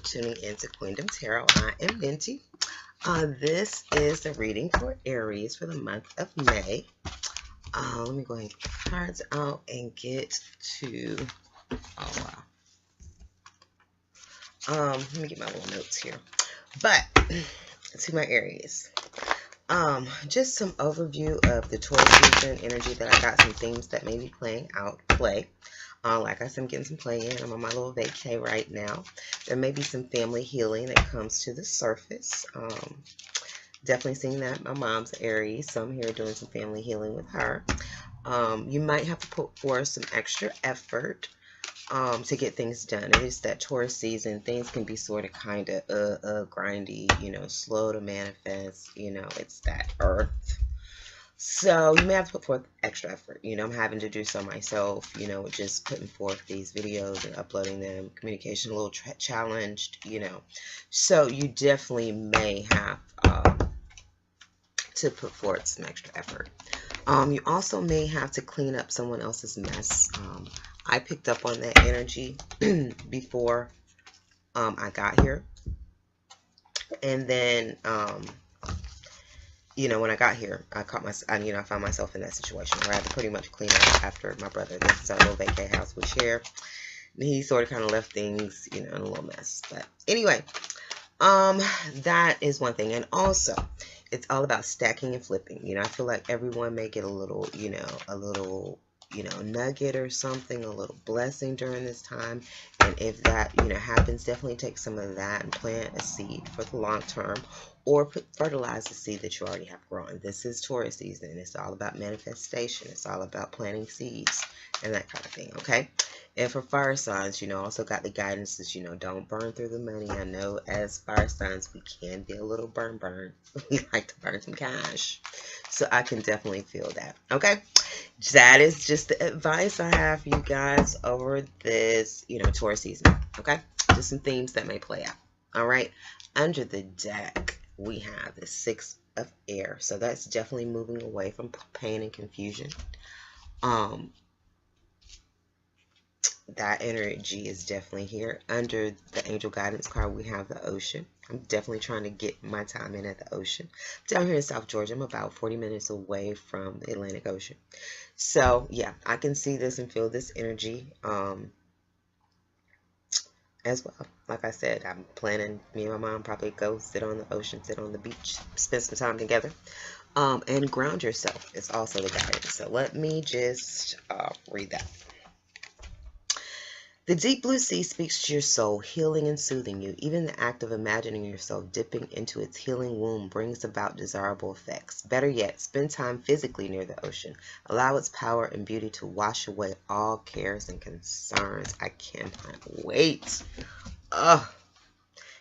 tuning into Queendom Tarot. I am Ninti. This is the reading for Aries for the month of May. Let me go ahead and get the cards out and get to, let me get my little notes here. But to my Aries, just some overview of the Taurus season energy that I got, some themes that may be playing out, like I said, I'm getting some play in. I'm on my little vacay right now. There may be some family healing that comes to the surface. Definitely seeing that. My mom's Aries, so I'm here doing some family healing with her. You might have to put forth some extra effort to get things done. It is that Taurus season. Things can be sort of kind of grindy, slow to manifest. It's that earth. So you may have to put forth extra effort. I'm having to do so myself, just putting forth these videos and uploading them. Communication a little challenged, So you definitely may have to put forth some extra effort. You also may have to clean up someone else's mess. I picked up on that energy before I got here. And then when I got here, I found myself in that situation where I had to pretty much clean up after my brother. This is our little vacay house we share. And he sort of kind of left things, in a little mess. But anyway, that is one thing. And also, it's all about stacking and flipping. I feel like everyone may get a little, nugget or something, a little blessing during this time. And if that, happens, definitely take some of that and plant a seed for the long term, or fertilize the seed that you already have grown. This is Taurus season. It's all about manifestation. It's all about planting seeds and that kind of thing, okay? And for fire signs, also got the guidance that, don't burn through the money. I know as fire signs, we can be a little burn. We like to burn some cash. So I can definitely feel that, okay? That is just the advice I have for you guys over this, Taurus season, okay? Just some themes that may play out, all right? Under the deck, we have the Six of Air. So that's definitely moving away from pain and confusion. That energy is definitely here. Under the angel guidance card, we have the ocean. I'm definitely trying to get my time in at the ocean. Down here in South Georgia, I'm about 40 minutes away from the Atlantic Ocean. So, yeah, I can see this and feel this energy as well. Like I said, I'm planning, me and my mom probably go sit on the ocean, sit on the beach, spend some time together. And ground yourself is also the guidance. So let me just read that. The deep blue sea speaks to your soul, healing and soothing you. Even the act of imagining yourself dipping into its healing womb brings about desirable effects. Better yet, spend time physically near the ocean. Allow its power and beauty to wash away all cares and concerns. I cannot wait.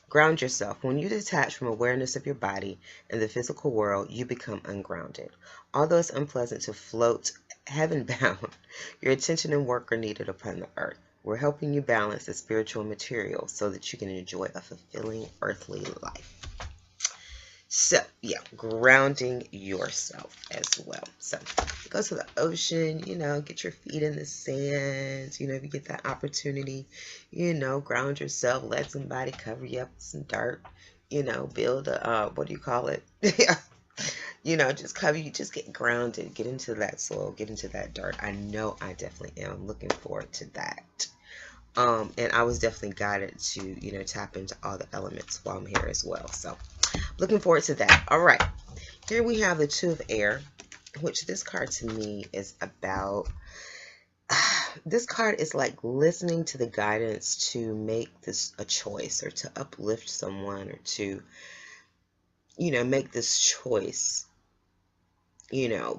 Ground yourself. When you detach from awareness of your body and the physical world, you become ungrounded. Although it's unpleasant to float heaven-bound, your attention and work are needed upon the earth. We're helping you balance the spiritual and material so that you can enjoy a fulfilling earthly life. So, yeah, grounding yourself as well. So, go to the ocean, get your feet in the sand, if you get that opportunity, ground yourself, let somebody cover you up with some dirt, build a, what do you call it? Just cover you, just get grounded, get into that soil, get into that dirt. I know I definitely am. I'm looking forward to that. And I was definitely guided to, tap into all the elements while I'm here as well. So, looking forward to that. All right. Here we have the Two of Air, which this card to me is about, this card is like listening to the guidance to make this a choice or to uplift someone or to, make this choice,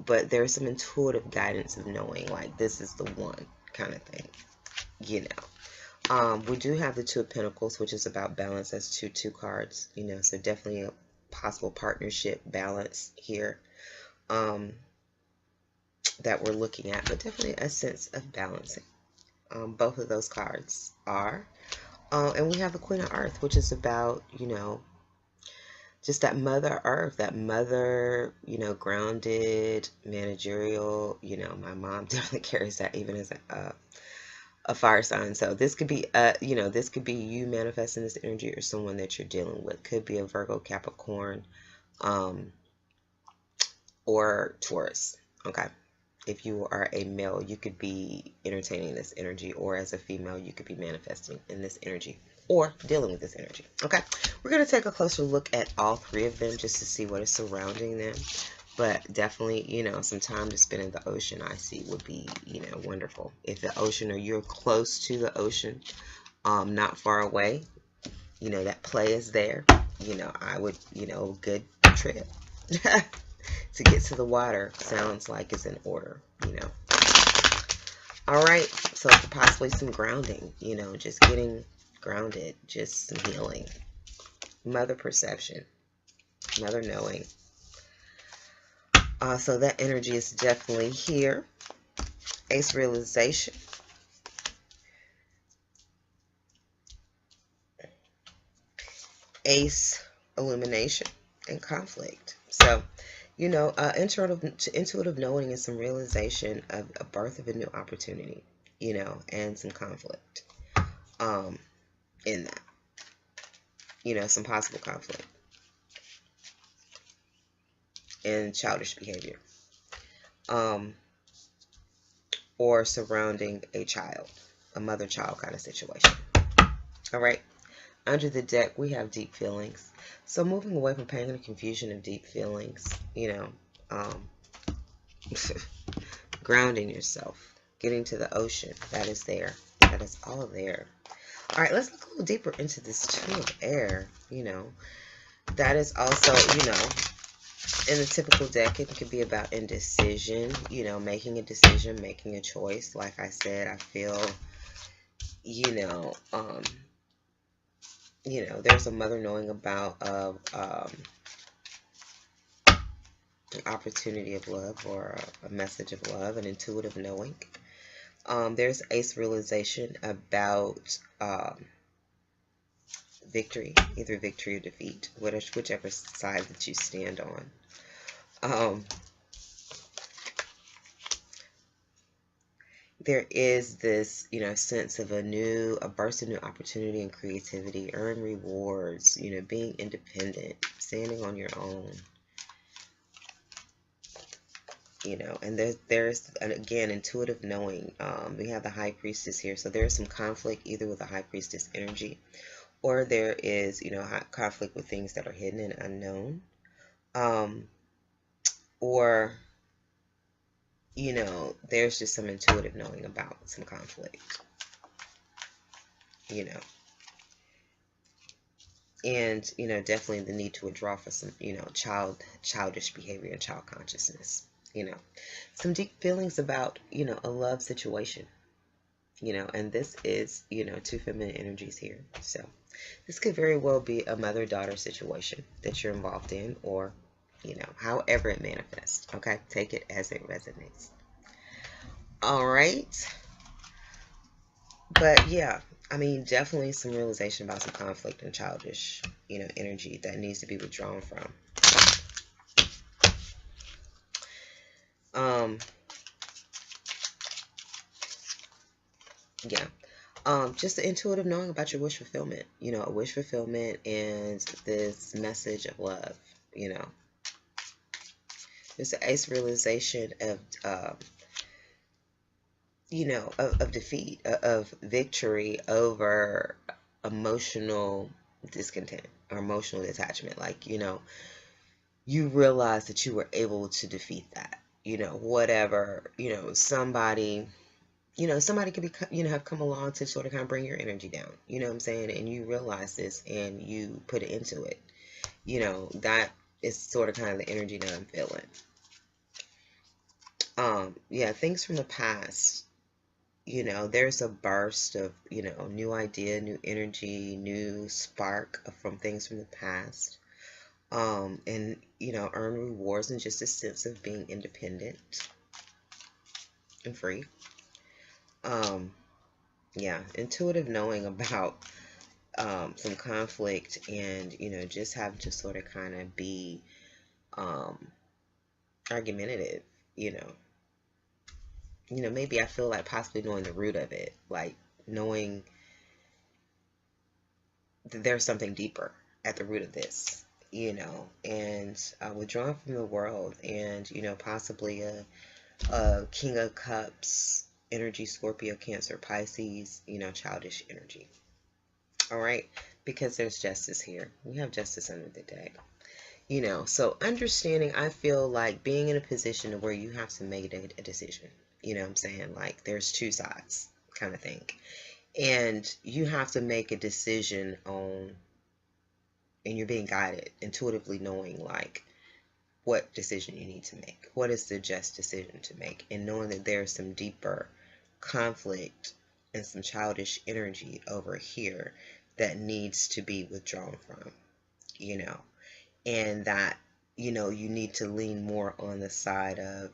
but there's some intuitive guidance of knowing like this is the one kind of thing, We do have the Two of Pentacles, which is about balance. That's two cards, so definitely a possible partnership balance here that we're looking at, but definitely a sense of balancing. Both of those cards are. And we have the Queen of Earth, which is about, just that Mother Earth, that mother, grounded, managerial, my mom definitely carries that even as a fire sign. So this could be, this could be you manifesting this energy, or someone that you're dealing with. Could be a Virgo, Capricorn, um, or Taurus. Okay. If you are a male, you could be entertaining this energy, or as a female, you could be manifesting in this energy or dealing with this energy. Okay. We're going to take a closer look at all three of them just to see what is surrounding them. But definitely, some time to spend in the ocean, I see, would be, wonderful. If the ocean, or you're close to the ocean, not far away, that play is there, I would, good trip to get to the water sounds like it's in order. All right, so possibly some grounding, just getting grounded, just some healing, mother perception, mother knowing. So that energy is definitely here. Ace realization. Ace illumination and conflict. So, intuitive knowing is some realization of a birth of a new opportunity, and some conflict in that. Some possible conflict and childish behavior. Or surrounding a child, a mother-child kind of situation. All right. Under the deck, we have deep feelings. So moving away from pain and confusion of deep feelings, grounding yourself, getting to the ocean, that is there. That is all there. All right, let's look a little deeper into this Two of Air. That is also, in the typical deck, it could be about indecision, making a decision, making a choice. Like I said, I feel, there's a mother knowing about an opportunity of love, or a message of love, an intuitive knowing. There's ace realization about victory, either victory or defeat, whichever side that you stand on. There is this, sense of a burst of new opportunity and creativity, earn rewards, being independent, standing on your own, and there's again, intuitive knowing. We have the High Priestess here, so there's some conflict either with the High Priestess energy, or there is, conflict with things that are hidden and unknown, or there's just some intuitive knowing about some conflict, and definitely the need to withdraw for some childish behavior and child consciousness, some deep feelings about a love situation, and this is two feminine energies here. So this could very well be a mother-daughter situation that you're involved in, or however it manifests. Okay, take it as it resonates. All right, but yeah, I mean, definitely some realization about some conflict and childish, energy that needs to be withdrawn from. Yeah. Just the intuitive knowing about your wish fulfillment, a wish fulfillment and this message of love, There's an ace realization of, of defeat, of victory over emotional discontent or emotional detachment. Like, you realize that you were able to defeat that, whatever, somebody could be, have come along to sort of kind of bring your energy down, you know what I'm saying? And you realize this and you put it into it, that is sort of kind of the energy that I'm feeling. Yeah, things from the past, there's a burst of, new idea, new energy, new spark from things from the past. And, earn rewards and just a sense of being independent and free. Yeah, intuitive knowing about some conflict and, just having to sort of kind of be argumentative, you know, maybe I feel like possibly knowing the root of it, like knowing that there's something deeper at the root of this, you know, and withdrawing from the world, and, you know, possibly a King of Cups energy, Scorpio, Cancer, Pisces, you know, childish energy. All right, because there's justice here. We have justice under the deck. You know, so understanding, I feel like being in a position where you have to make a decision. You know what I'm saying? Like there's two sides kind of thing. And you have to make a decision on, and you're being guided, intuitively knowing like what decision you need to make. What is the just decision to make? And knowing that there's some deeper conflict and some childish energy over here that needs to be withdrawn from, you know, and that, you know, you need to lean more on the side of,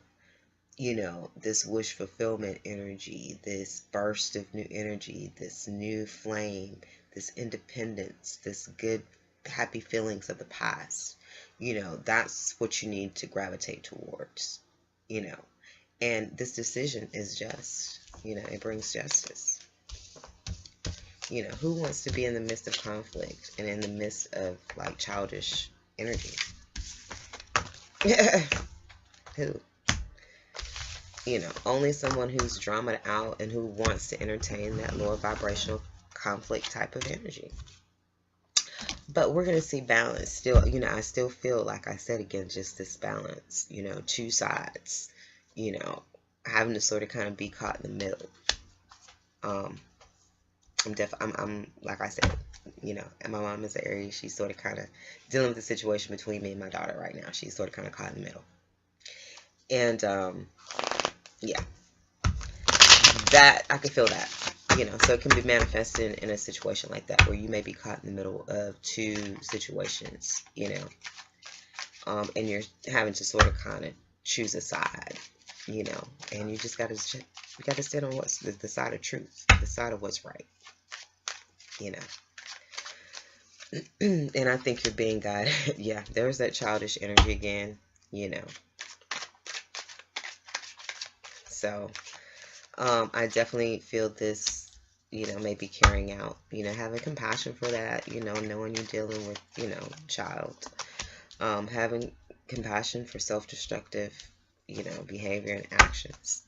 you know, this wish fulfillment energy, this burst of new energy, this new flame, this independence, this good, happy feelings of the past. You know, that's what you need to gravitate towards, you know. And this decision is just, you know, it brings justice. You know, who wants to be in the midst of conflict and in the midst of like childish energy? Who? You know, only someone who's dramaed out and who wants to entertain that lower vibrational conflict type of energy. But we're going to see balance still. You know, I still feel, like I said again, just this balance, you know, two sides, you know, having to sort of kind of be caught in the middle. I'm like I said, you know, and my mom is an Aries. She's sort of kind of dealing with the situation between me and my daughter right now. She's sort of kind of caught in the middle. And, yeah, that I can feel that, you know, so it can be manifesting in a situation like that where you may be caught in the middle of two situations, you know, and you're having to sort of kind of choose a side, you know, and you just got to stand on what's the side of truth, the side of what's right, you know. And I think you're being guided. Yeah, there's that childish energy again, you know. So I definitely feel this, you know, maybe carrying out, you know, having compassion for that, you know, knowing you're dealing with, you know, child, having compassion for self-destructive, you know, behavior and actions.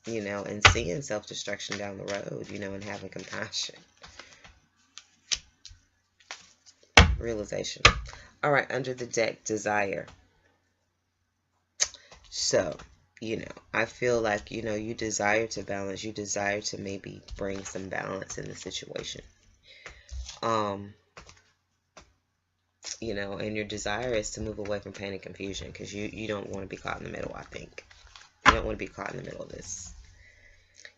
You know, and seeing self-destruction down the road, you know, and having compassion. Realization. All right, under the deck, desire. So, you know, I feel like, you know, you desire to balance. You desire to maybe bring some balance in the situation. You know, and your desire is to move away from pain and confusion because you don't want to be caught in the middle, I think. You don't want to be caught in the middle of this.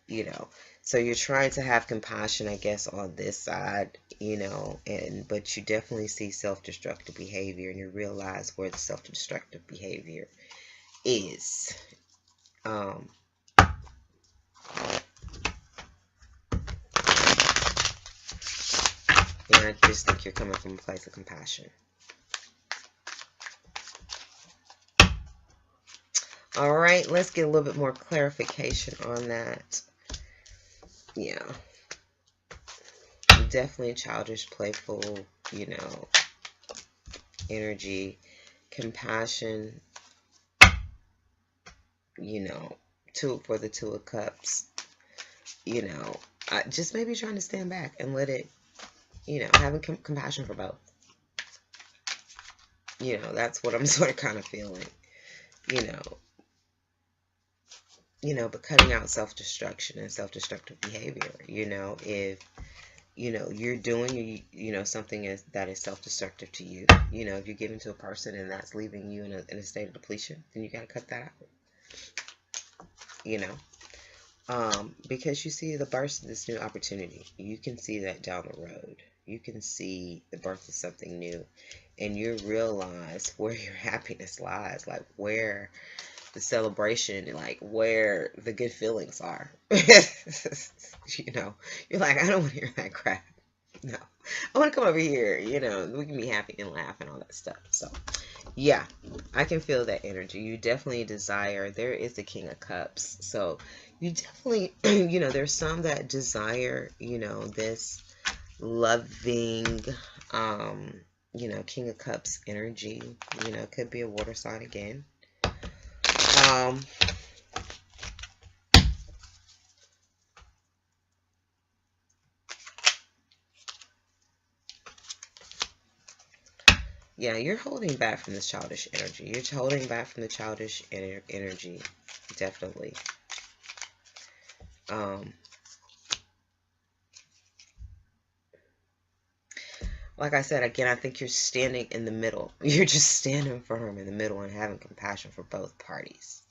You know, so you're trying to have compassion, I guess, on this side, you know, but you definitely see self-destructive behavior, and you realize where the self-destructive behavior is. And I just think you're coming from a place of compassion. All right, let's get a little bit more clarification on that. Yeah. Definitely childish, playful, you know, energy, compassion, you know, for the Two of Cups, you know, just maybe trying to stand back and let it, you know, having compassion for both. You know, that's what I'm sort of kind of feeling, you know, but cutting out self-destruction and self-destructive behavior, you know, if, you know, you're doing, you know, something that is self-destructive to you, you know, if you're giving to a person and that's leaving you in a state of depletion, then you got to cut that out, you know, because you see the burst of this new opportunity. You can see that down the road. You can see the birth of something new, and you realize where your happiness lies, like where the celebration, like where the good feelings are. You know, you're like, I don't want to hear that crap. No, I want to come over here. You know, we can be happy and laugh and all that stuff. So, yeah, I can feel that energy. You definitely desire. There is the King of Cups. So, you definitely, you know, there's some that desire, you know, this loving, you know, King of Cups energy. You know, could be a water sign again. Um, Yeah, you're holding back from this childish energy. You're holding back from the childish energy, definitely. Um, like I said, again, I think you're standing in the middle. You're just standing firm in the middle and having compassion for both parties.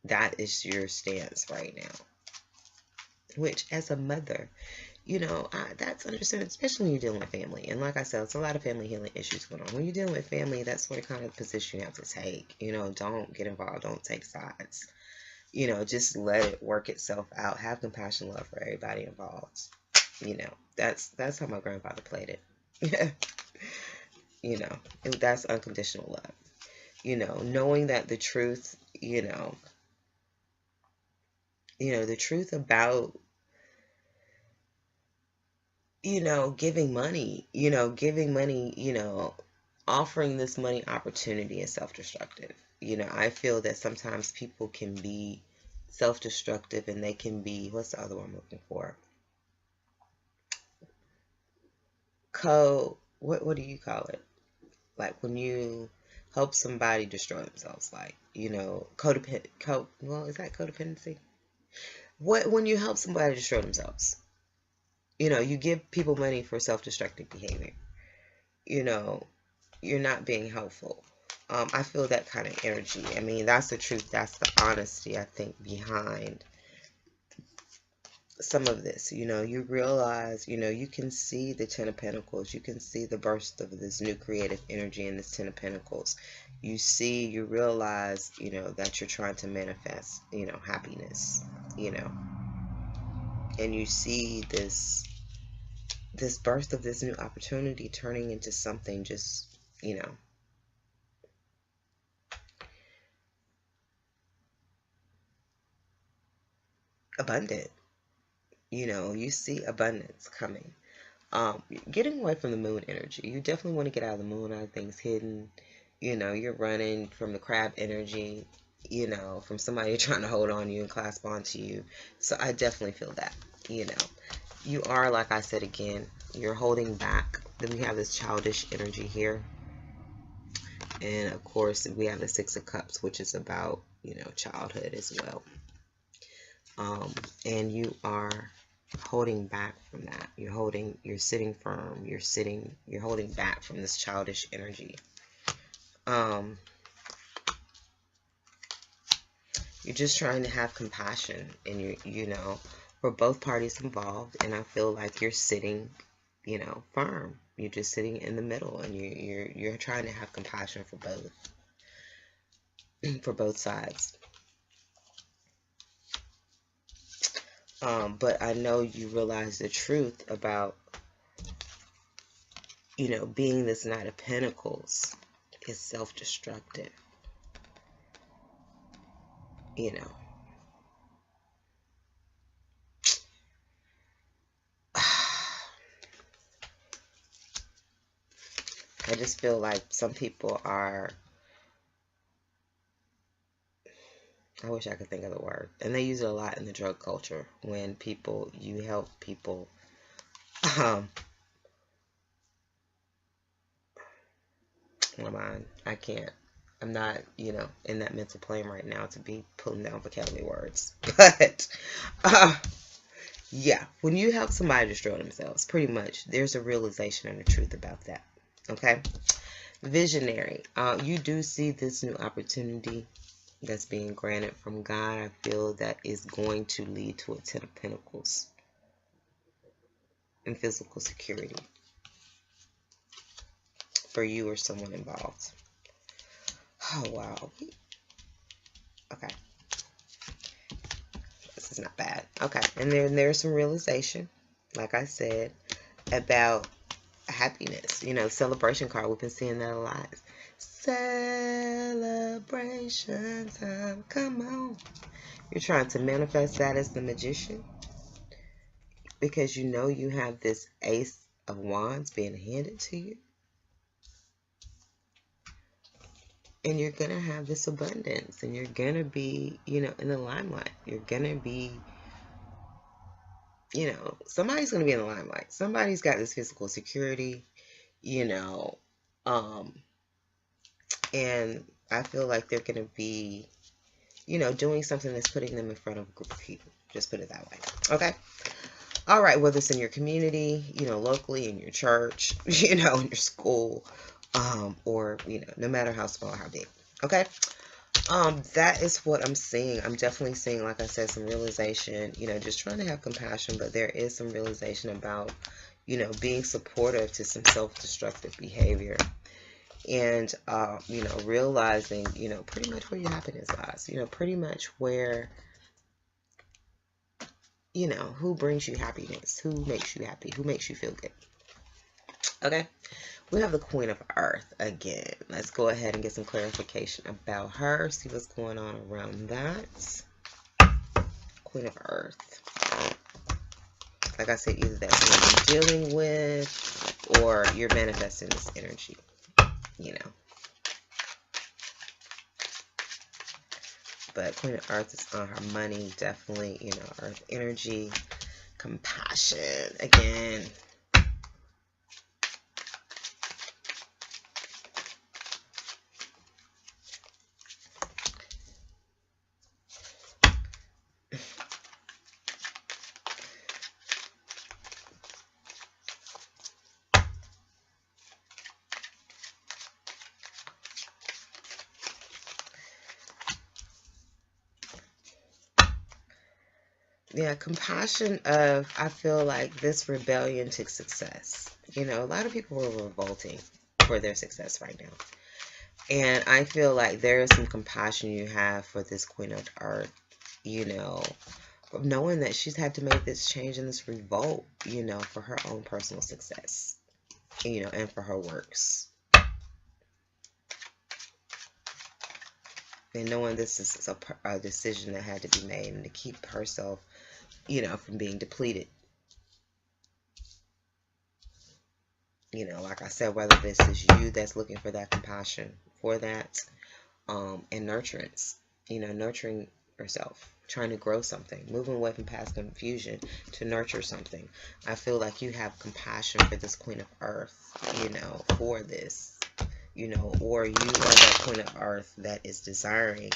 That is your stance right now. Which, as a mother, you know, that's understood, especially when you're dealing with family. And like I said, it's a lot of family healing issues going on. When you're dealing with family, that's what kind of position you have to take. You know, don't get involved. Don't take sides. You know, just let it work itself out. Have compassion, love for everybody involved. You know, that's how my grandfather played it. You know, that's unconditional love. You know, knowing that the truth, the truth about, giving money, offering this money opportunity is self-destructive. You know, I feel that sometimes people can be self-destructive and they can be, what's the other one I'm looking for? What do you call it? Like when you help somebody destroy themselves, like, well, is that codependency? When you help somebody destroy themselves, you give people money for self-destructive behavior, you know, you're not being helpful. I feel that kind of energy. I mean, that's the truth. That's the honesty, I think, behind some of this. You realize, you can see the Ten of Pentacles. You can see the burst of this new creative energy in this Ten of Pentacles. You realize, that you're trying to manifest, happiness, and you see this birth of this new opportunity turning into something just, abundant. You see abundance coming. Getting away from the moon energy. You definitely want to get out of the moon, out of things hidden. You're running from the crab energy, from somebody trying to hold on to you and clasp onto you. So I definitely feel that, You are, like I said again, you're holding back. Then we have this childish energy here. And of course, we have the Six of Cups, which is about, childhood as well. And you are holding back from that. You're sitting firm. You're holding back from this childish energy. You're just trying to have compassion, and for both parties involved. And I feel like you're sitting, firm. You're just sitting in the middle, and you're trying to have compassion for both sides. But I know you realize the truth about, being this Knight of Pentacles is self-destructive. I just feel like some people are, I wish I could think of the word, and they use it a lot in the drug culture, when you help people, I can't, I'm not, in that mental plane right now to be pulling down vocabulary words, but, yeah, when you help somebody destroy themselves, pretty much, there's a realization and a truth about that, okay? Visionary, you do see this new opportunity that's being granted from God. I feel that is going to lead to a Ten of Pentacles and physical security for you or someone involved. Oh, wow. Okay. This is not bad. Okay. And then there's some realization, like I said. about happiness. You know, celebration card, we've been seeing that a lot. Celebration time, come on. You're trying to manifest that as the magician because you know you have this Ace of Wands being handed to you. And you're going to have this abundance, and you're going to be, you know, in the limelight. You're going to be, you know, somebody's going to be in the limelight. Somebody's got this physical security, you know, and I feel like they're going to be, you know, doing something that's putting them in front of a group of people. Just put it that way. Okay. All right. Whether it's in your community, you know, locally, in your church, you know, in your school, or, you know, no matter how small or how big. Okay. That is what I'm seeing. I'm definitely seeing, like I said, some realization, you know, just trying to have compassion, but there is some realization about, you know, being supportive to some self-destructive behavior. And, you know, realizing, you know, pretty much where your happiness lies, you know, pretty much where, you know, who brings you happiness, who makes you happy, who makes you feel good. Okay. We have the Queen of Earth again. Let's go ahead and get some clarification about her. See what's going on around that. Queen of Earth. Like I said, either that's what you're dealing with or you're manifesting this energy, you know. But Queen of Earth is on her money, definitely, you know, Earth energy, compassion, again. Yeah, compassion of, I feel like this rebellion to success. You know, a lot of people are revolting for their success right now. And I feel like there is some compassion you have for this Queen of Earth, you know, knowing that she's had to make this change and this revolt, you know, for her own personal success, you know, and for her works. And knowing this is a decision that had to be made and to keep herself, you know, from being depleted. You know, like I said, whether this is you that's looking for that compassion for that, and nurturance, you know, nurturing yourself, trying to grow something, moving away from past confusion to nurture something. I feel like you have compassion for this Queen of Earth, you know, for this, you know, or you are that Queen of Earth that is desiring,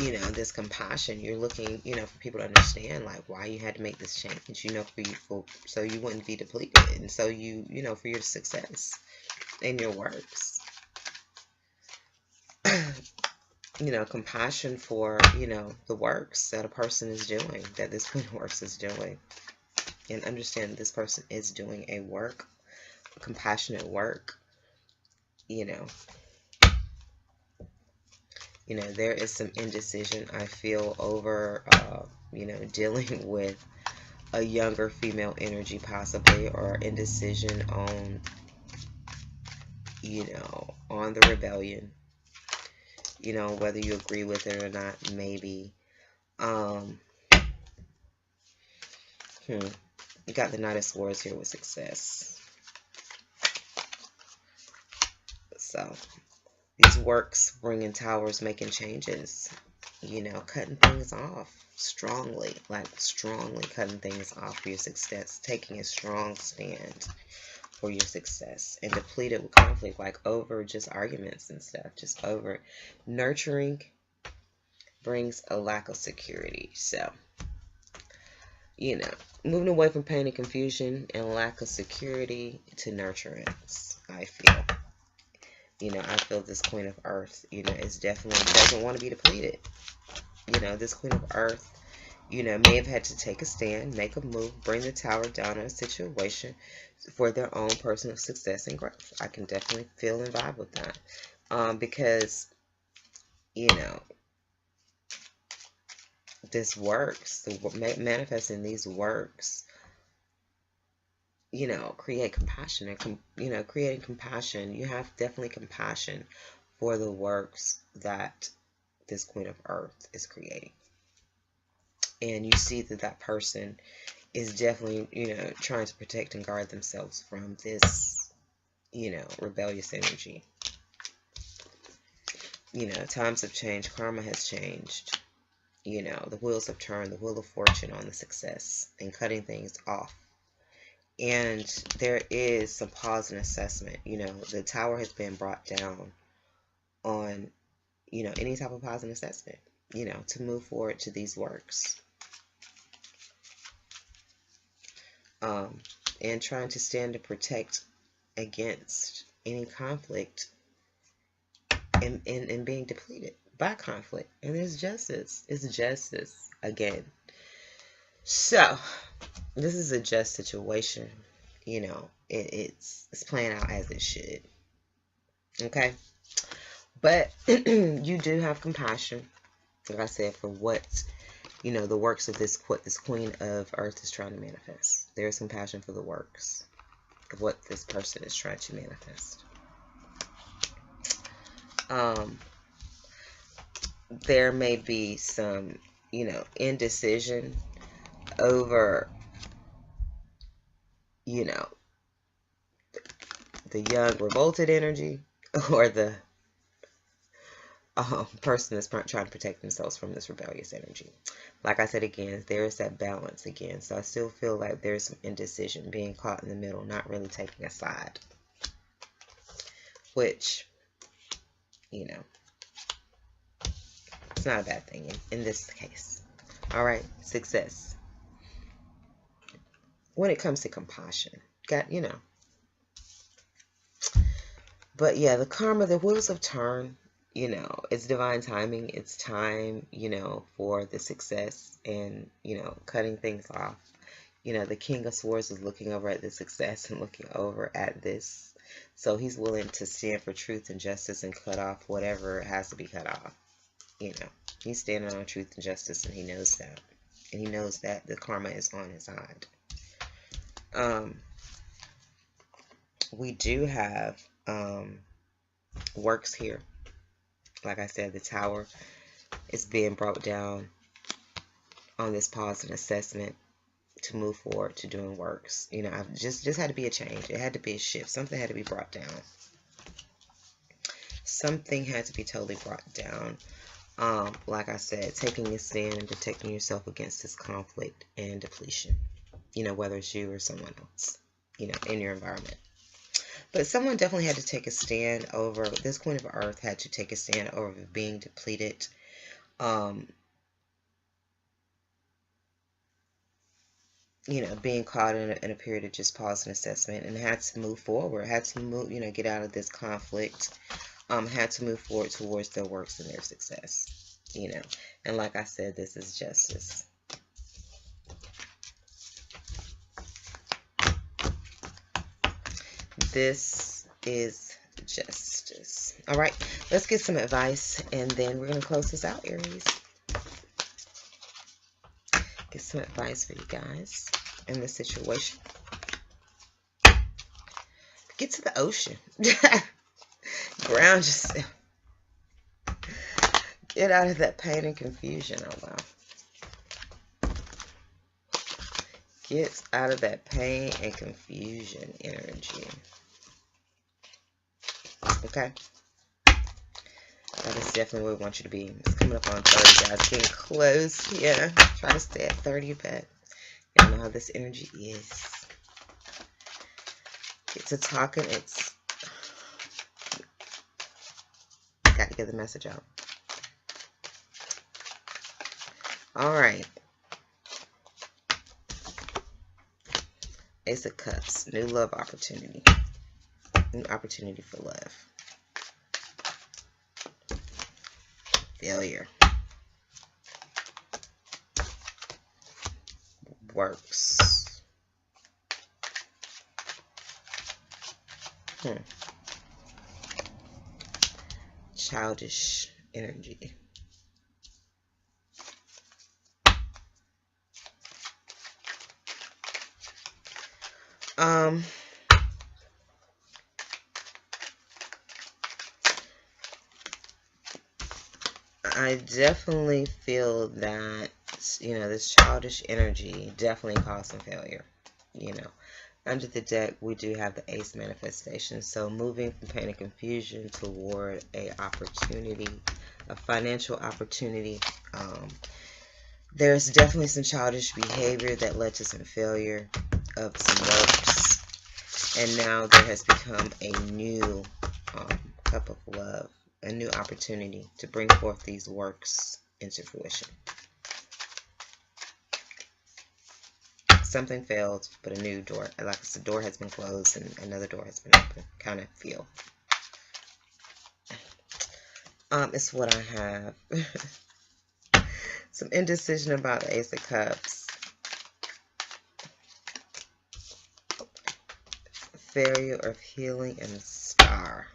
you know, this compassion. You're looking, you know, for people to understand, like, why you had to make this change, you know, so you wouldn't be depleted, and so you know, for your success in your works. You know, compassion for, you know, the works that a person is doing, that this Queen of Works is doing, and understand this person is doing a work, a compassionate work, you know. You know, there is some indecision, I feel, over, you know, dealing with a younger female energy possibly, or indecision on, you know, on the rebellion, you know, whether you agree with it or not, maybe. You got the Knight of Swords here with success. So, these works bringing towers, making changes, you know, cutting things off strongly, like strongly cutting things off for your success, taking a strong stand for your success, and depleted with conflict, like over just arguments and stuff, just over. Nurturing brings a lack of security. So, you know, moving away from pain and confusion and lack of security to nurturance, I feel. You know, I feel this Queen of Earth, you know, is definitely doesn't want to be depleted. You know, this Queen of Earth, you know, may have had to take a stand, make a move, bring the tower down on a situation for their own personal success and growth. I can definitely feel and vibe with that. Because, you know, this works, manifesting these works, you know, create compassion and, you know, creating compassion. You have definitely compassion for the works that this Queen of Earth is creating. And you see that that person is definitely, you know, trying to protect and guard themselves from this, you know, rebellious energy. You know, times have changed, karma has changed. You know, the wheels have turned, the wheel of fortune on the success and cutting things off. And there is some pause and assessment. You know, the tower has been brought down on, you know, any type of pause and assessment, you know, to move forward to these works. And trying to stand and protect against any conflict and being depleted by conflict. And there's justice. It's justice again. So this is a just situation. You know, it's playing out as it should. Okay. But you do have compassion, like I said, for what, you know, the works of what this Queen of Earth is trying to manifest. There is compassion for the works of what this person is trying to manifest. There may be some, you know, indecision over, you know, the young revolted energy, or the person that's trying to protect themselves from this rebellious energy. Like I said again, there is that balance again. So I still feel like there's some indecision, being caught in the middle, not really taking a side. Which, you know, it's not a bad thing in this case. All right, success. When it comes to compassion, you know. But yeah, the karma, the wheels have turned. You know, it's divine timing. It's time, you know, for the success and, you know, cutting things off. You know, the King of Swords is looking over at the success and looking over at this. So he's willing to stand for truth and justice and cut off whatever has to be cut off. You know, he's standing on truth and justice, and he knows that. And he knows that the karma is on his side. We do have works here. Like I said, the tower is being brought down on this pause and assessment to move forward to doing works. You know, I've just had to be a change. It had to be a shift. Something had to be brought down. Something had to be totally brought down. Like I said, taking a stand and protecting yourself against this conflict and depletion. You know, whether it's you or someone else, you know, in your environment. But someone definitely had to take a stand over, this Queen of Earth had to take a stand over being depleted. You know, being caught in a period of just pause and assessment, and had to move forward, had to move, you know, get out of this conflict, had to move forward towards their works and their success, you know. And like I said, this is justice. This is justice. All right, let's get some advice, and then we're going to close this out, Aries. Get some advice for you guys in this situation. Get to the ocean. Ground yourself. Get out of that pain and confusion. Oh, wow. Get out of that pain and confusion energy. Okay? That is definitely where we want you to be. It's coming up on 30, guys. Getting close here. Try to stay at 30, but you know how this energy is. Get to talking. It's got to get the message out. All right. Ace of Cups. New love opportunity. New opportunity for love. Failure. Works. Childish energy. Um, I definitely feel that, this childish energy definitely caused some failure. Under the deck, we do have the Ace manifestation. So moving from pain and confusion toward a opportunity, a financial opportunity. There's definitely some childish behavior that led to some failure of some works. And now there has become a new cup of love, a new opportunity to bring forth these works into fruition. Something failed, but a new door, like the door has been closed and another door has been opened, kind of feel. It's what I have. Some indecision about the Ace of Cups. Failure of healing and the Star.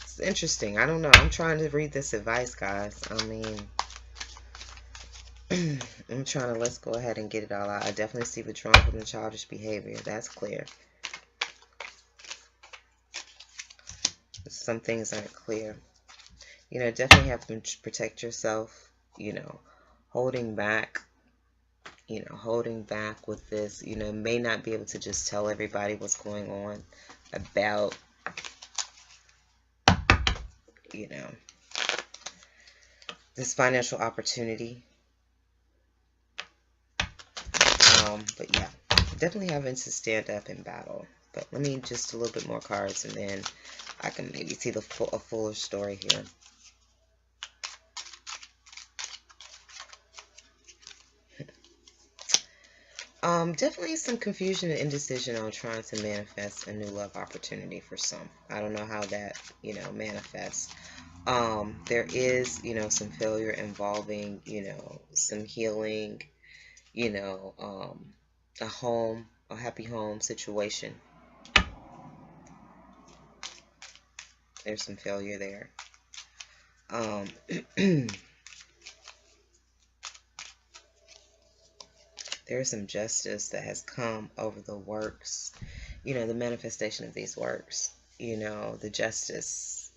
It's interesting. I don't know. I'm trying to read this advice, guys. I mean, I'm trying to, let's go ahead and get it all out. I definitely see withdrawing from the childish behavior. That's clear. Some things aren't clear. Definitely have to protect yourself, holding back, holding back with this, may not be able to just tell everybody what's going on about, this financial opportunity. But yeah, definitely having to stand up in battle. But let me just a little bit more cards, and then I can maybe see a fuller story here. Definitely some confusion and indecision on trying to manifest a new love opportunity for some. I don't know how that, manifests. There is, some failure involving, some healing, a home, a happy home situation. There's some failure there. There's some justice that has come over the works, the manifestation of these works, the justice,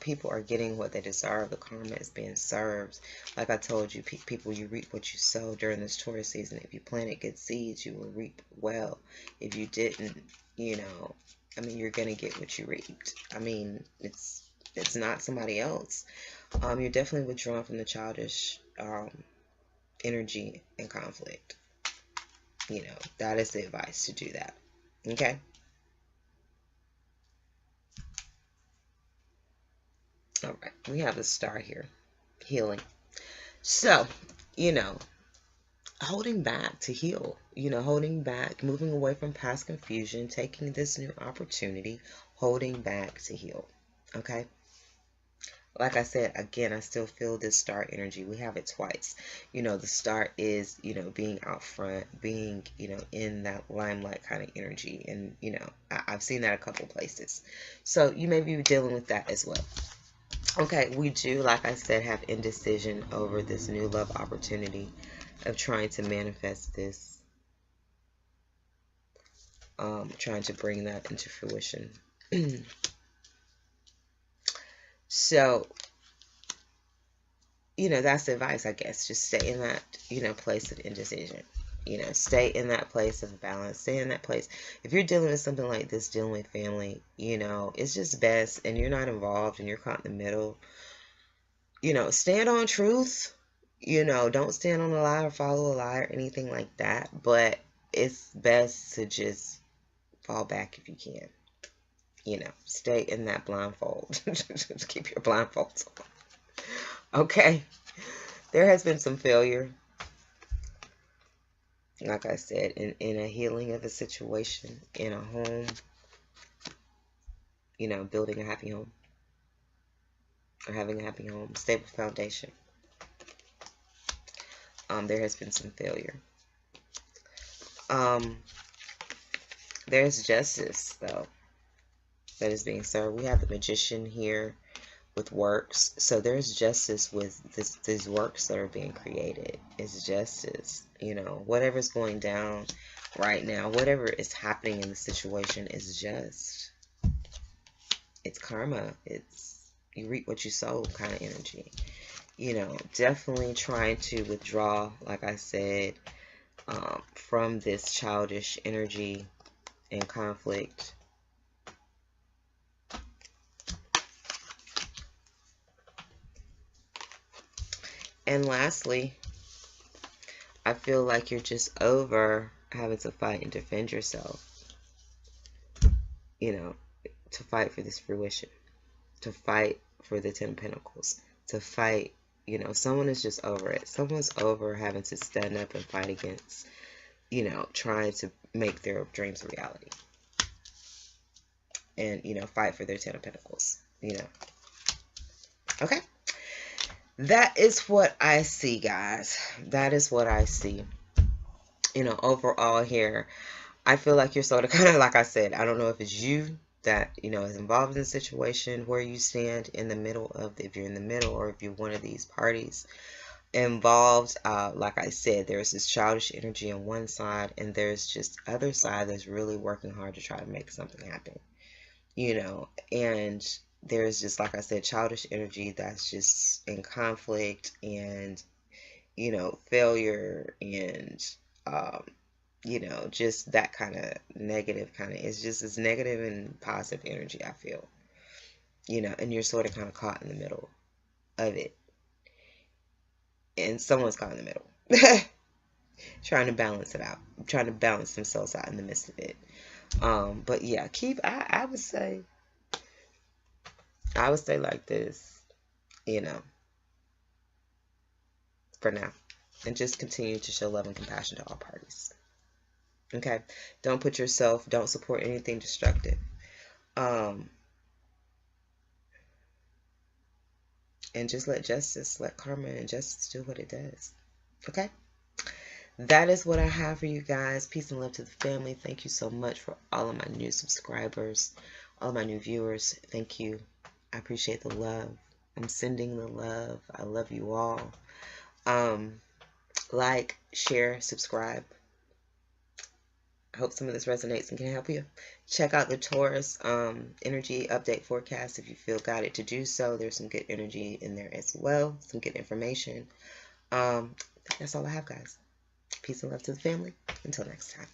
people are getting what they deserve. The karma is being served. Like I told you, people, you reap what you sow during this Taurus season. If you planted good seeds, you will reap well. If you didn't, you're going to get what you reaped. It's not somebody else. You're definitely withdrawn from the childish energy and conflict. That is the advice, to do that. Okay? All right. We have the Star here. Healing. So, holding back to heal. Holding back, moving away from past confusion, taking this new opportunity, holding back to heal. Okay? Like I said, again, I still feel this Star energy. We have it twice. The Star is, being out front, being, in that limelight kind of energy. And, I've seen that a couple places. So you may be dealing with that as well. Okay, we do, like I said, have indecision over this new love opportunity of trying to manifest this. Trying to bring that into fruition. So, that's the advice, I guess. Just stay in that, place of indecision. Stay in that place of balance. Stay in that place. If you're dealing with something like this, dealing with family, it's just best, and you're not involved and you're caught in the middle, stand on truth. Don't stand on a lie or follow a lie or anything like that. But it's best to just fall back if you can. Stay in that blindfold. Just keep your blindfolds on. Okay. There has been some failure, like I said, in a healing of a situation, in a home, building a happy home, or having a happy home, stable foundation. There has been some failure. There's justice, though. that is being served. We have the Magician here with works. So there's justice with these works that are being created. It's justice. You know, whatever's going down right now, whatever is happening in the situation is just. It's karma. It's you reap what you sow kind of energy. You know, definitely trying to withdraw, like I said, from this childish energy and conflict. And lastly, I feel like you're just over having to fight and defend yourself. You know, to fight for this fruition, to fight for the 10 of Pentacles, to fight, you know, someone is just over it. Someone's over having to stand up and fight against, you know, trying to make their dreams a reality. And, you know, fight for their 10 of Pentacles, you know. Okay. That is what I see, guys. That is what I see. You know, overall here, I feel like you're sort of kind of, like I said, I don't know if it's you that, you know, is involved in the situation, where you stand in the middle of, if you're in the middle, or if you're one of these parties involved. Like I said, there's this childish energy on one side, and there's just other side that's really working hard to try to make something happen, you know. And there's just, like I said, childish energy that's just in conflict and, you know, failure and, you know, just that kind of negative kind of, it's just this negative and positive energy, I feel, you know, and you're sort of kind of caught in the middle of it. And someone's caught in the middle, trying to balance it out, trying to balance themselves out in the midst of it. But yeah, I would say like this, you know, for now, and just continue to show love and compassion to all parties. Okay, don't support anything destructive. And just let karma and justice do what it does. Okay, that is what I have for you guys. Peace and love to the family. Thank you so much for all of my new subscribers, all of my new viewers. Thank you. I appreciate the love. I'm sending the love. I love you all. Like, share, subscribe. I hope some of this resonates and can help you. Check out the Taurus energy update forecast if you feel guided to do so. There's some good energy in there as well. Some good information. That's all I have, guys. Peace and love to the family. Until next time.